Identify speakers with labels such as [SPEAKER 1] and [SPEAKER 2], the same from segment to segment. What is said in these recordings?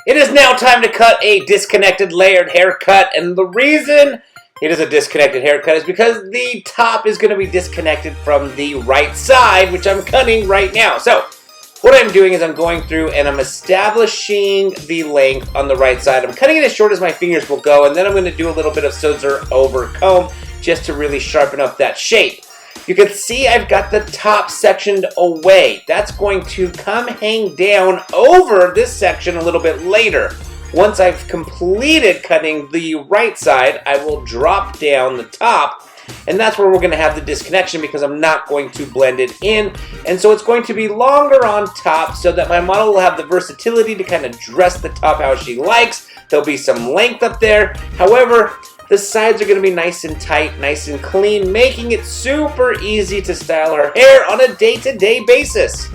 [SPEAKER 1] It is now time to cut a disconnected layered haircut, and the reason it is a disconnected haircut is because the top is going to be disconnected from the right side, which I'm cutting right now. So what I'm doing is I'm going through and I'm establishing the length on the right side. I'm cutting it as short as my fingers will go, and then I'm going to do a little bit of scissor over comb just to really sharpen up that shape. You can see I've got the top sectioned away. That's going to come hang down over this section a little bit later. Once I've completed cutting the right side, I will drop down the top, and that's where we're going to have the disconnection because I'm not going to blend it in. And so it's going to be longer on top so that my model will have the versatility to kind of dress the top how she likes. There'll be some length up there. However, the sides are going to be nice and tight, nice and clean, making it super easy to style her hair on a day-to-day basis.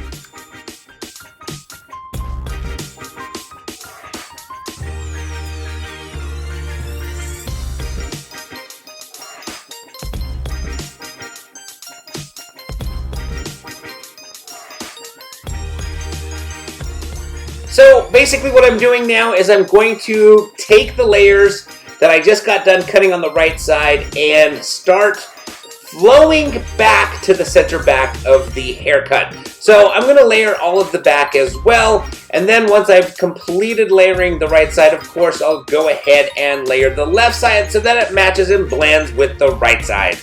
[SPEAKER 1] So basically what I'm doing now is I'm going to take the layers that I just got done cutting on the right side and start flowing back to the center back of the haircut. So I'm going to layer all of the back as well, and then once I've completed layering the right side, of course, I'll go ahead and layer the left side so that it matches and blends with the right side.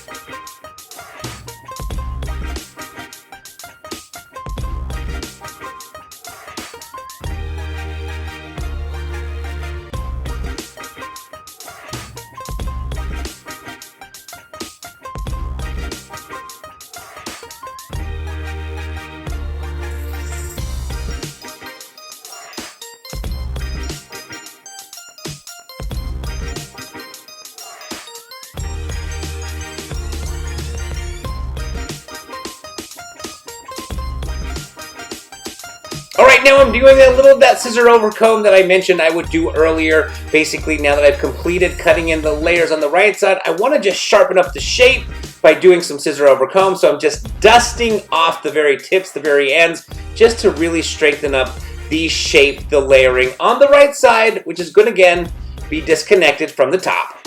[SPEAKER 1] Alright, now I'm doing that scissor over comb that I mentioned I would do earlier. Basically, now that I've completed cutting in the layers on the right side, I want to just sharpen up the shape by doing some scissor over comb. So I'm just dusting off the very tips, the very ends, just to really strengthen up the shape, the layering on the right side, which is going to, again, be disconnected from the top.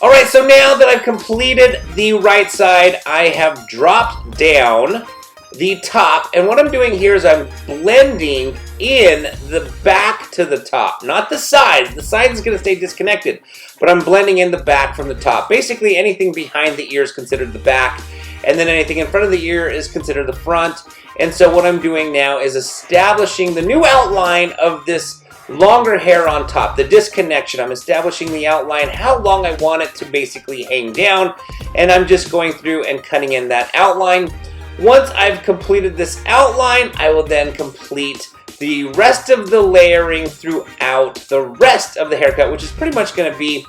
[SPEAKER 1] Alright, so now that I've completed the right side, I have dropped down the top, and what I'm doing here is I'm blending in the back to the top, not the sides. The side is going to stay disconnected, but I'm blending in the back from the top. Basically, anything behind the ear is considered the back, and then anything in front of the ear is considered the front. And so what I'm doing now is establishing the new outline of this longer hair on top, the disconnection. I'm establishing the outline, how long I want it to basically hang down, and I'm just going through and cutting in that outline. Once I've completed this outline, I will then complete the rest of the layering throughout the rest of the haircut, which is pretty much going to be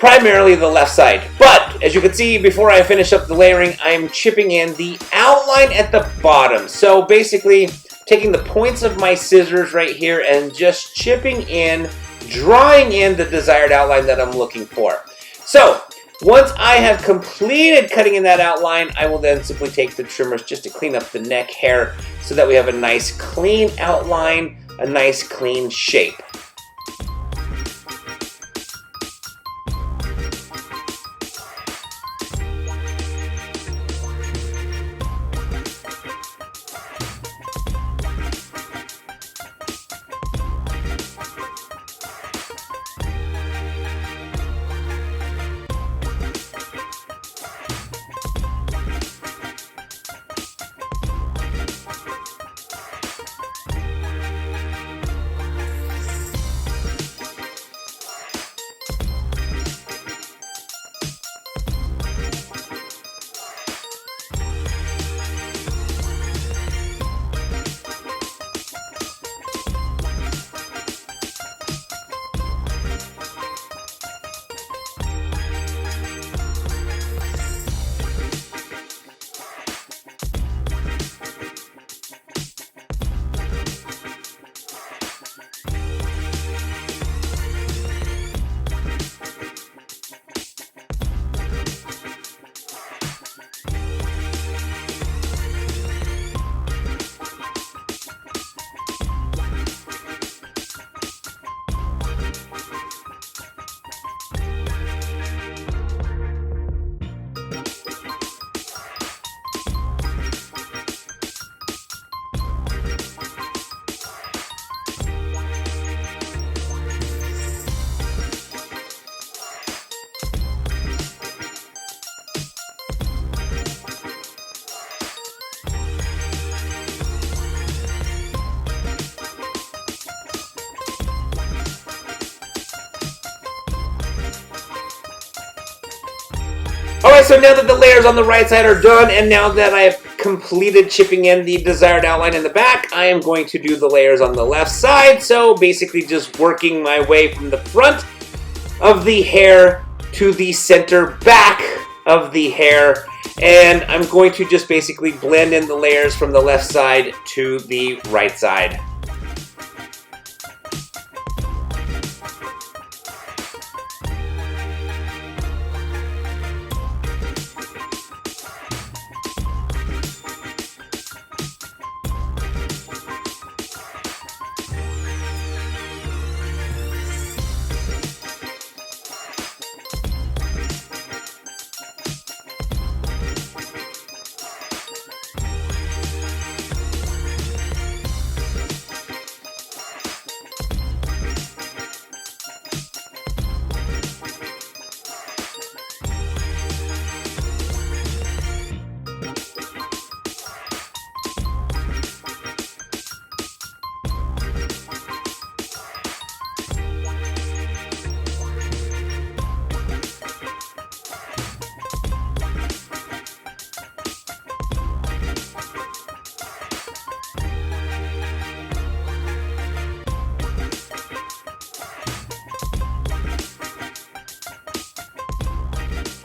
[SPEAKER 1] primarily the left side. But as you can see, before I finish up the layering, I'm chipping in the outline at the bottom. So basically, taking the points of my scissors right here and just chipping in, drawing in the desired outline that I'm looking for. So once I have completed cutting in that outline, I will then simply take the trimmers just to clean up the neck hair so that we have a nice clean outline, a nice clean shape. Alright, so now that the layers on the right side are done, and now that I have completed chipping in the desired outline in the back, I am going to do the layers on the left side. So basically just working my way from the front of the hair to the center back of the hair. And I'm going to just basically blend in the layers from the left side to the right side.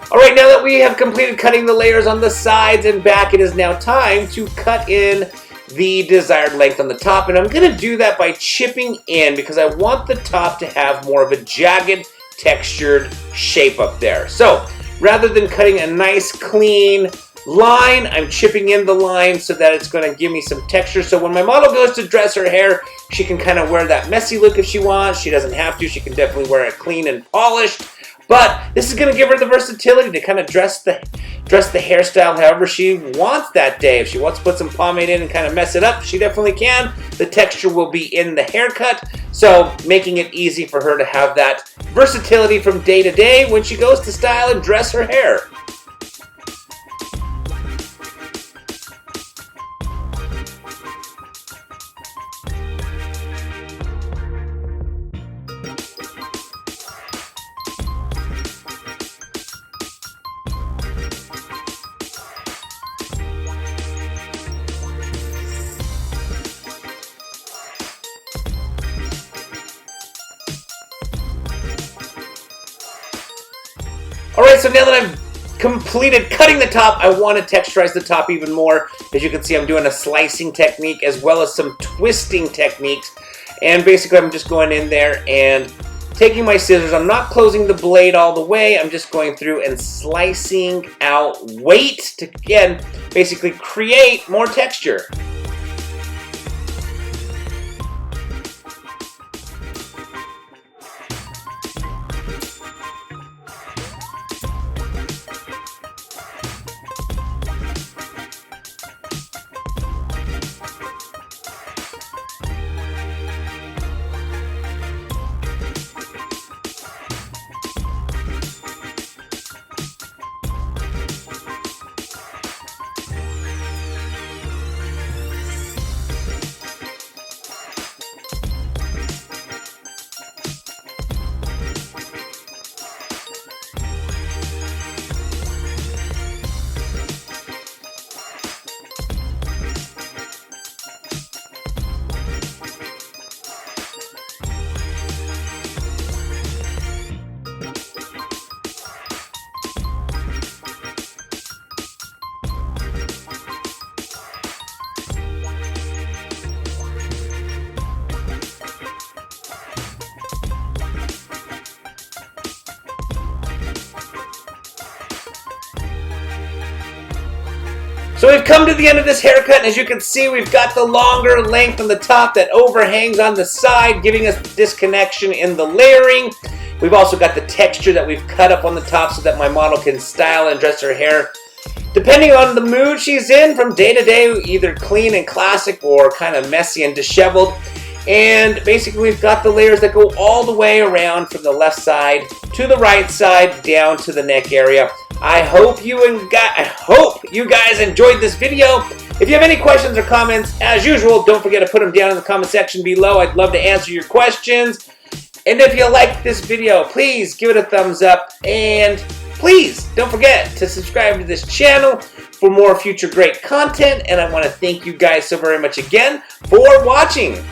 [SPEAKER 1] Alright, now that we have completed cutting the layers on the sides and back, it is now time to cut in the desired length on the top. And I'm going to do that by chipping in because I want the top to have more of a jagged, textured shape up there. So, rather than cutting a nice, clean line, I'm chipping in the line so that it's going to give me some texture. So when my model goes to dress her hair, she can kind of wear that messy look if she wants. She doesn't have to. She can definitely wear it clean and polished. But this is going to give her the versatility to kind of dress the hairstyle however she wants that day. If she wants to put some pomade in and kind of mess it up, she definitely can. The texture will be in the haircut, so making it easy for her to have that versatility from day to day when she goes to style and dress her hair. Alright, so now that I've completed cutting the top, I want to texturize the top even more. As you can see, I'm doing a slicing technique as well as some twisting techniques. And basically, I'm just going in there and taking my scissors. I'm not closing the blade all the way. I'm just going through and slicing out weight to, again, basically create more texture. So we've come to the end of this haircut, and as you can see, we've got the longer length on the top that overhangs on the side, giving us disconnection in the layering. We've also got the texture that we've cut up on the top so that my model can style and dress her hair depending on the mood she's in from day to day, either clean and classic or kind of messy and disheveled. And basically we've got the layers that go all the way around from the left side to the right side down to the neck area. I hope you guys enjoyed this video. If you have any questions or comments, as usual, don't forget to put them down in the comment section below. I'd love to answer your questions. And if you like this video, please give it a thumbs up and Please don't forget to subscribe to this channel for more future great content, and I want to thank you guys so very much again for watching.